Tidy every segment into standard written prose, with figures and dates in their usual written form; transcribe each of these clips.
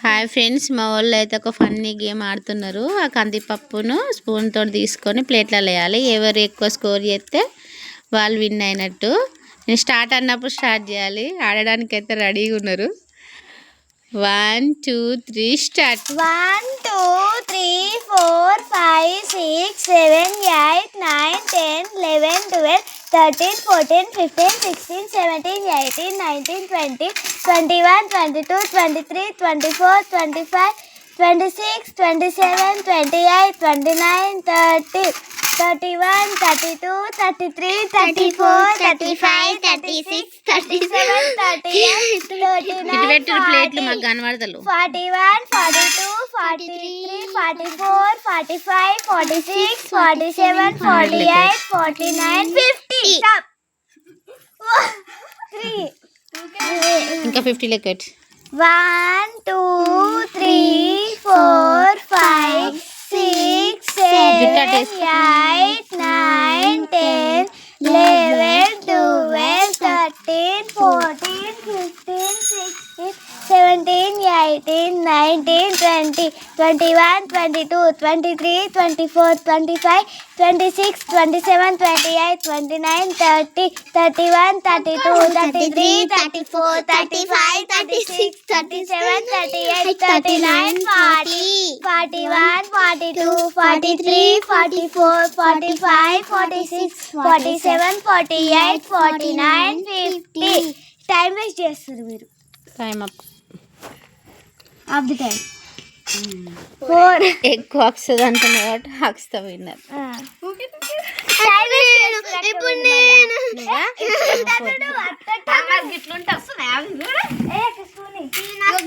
Hi friends, మా వాళ్ళు అయితే ఒక ఫన్నీ గేమ్ ఆడుతున్నారు. ఆ కందిపప్పును స్పూన్ తోటి తీసుకొని ప్లేట్లలో వేయాలి. ఎవరు ఎక్కువ స్కోర్ చేస్తే వాళ్ళు విన్ అయినట్టు. నేను స్టార్ట్ అన్నప్పుడు స్టార్ట్ చేయాలి. ఆడడానికి అయితే రెడీగా ఉన్నారు. 1 2 3 స్టార్ట్. 1 2 3 4 5 6 7 8 9 10 11 12 13 14 15 16 17 18 19 20 21 22 23 24 25 26 27 28 29 30 31 32 33 34 35 36 37 38 39 ప్లేట్లు మాకు కనబడతలు. 41 42 43 44 45 46 47 48 49 50. Stop. 3 ఇంకా 50 లెక్క. 1 2 3 4 5 6 7 8 9 10 11 12 13 14 15 16 17 18 19 20 21 22 23 24 25 26 27 28 29 30 31 32 33 34 35 36 37 38 39 40 41 42 43 44 45 46 47 48 49 50. టైం వేస్ట్ చేస్తారు మీరు. Time up. Of the time. 4 ఎక్కువ వస్తుంది అంటున్నా కాబట్టి హక్స్తో విన్నారు. ఇప్పుడు నేను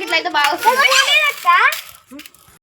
ఇట్లయితే బాగా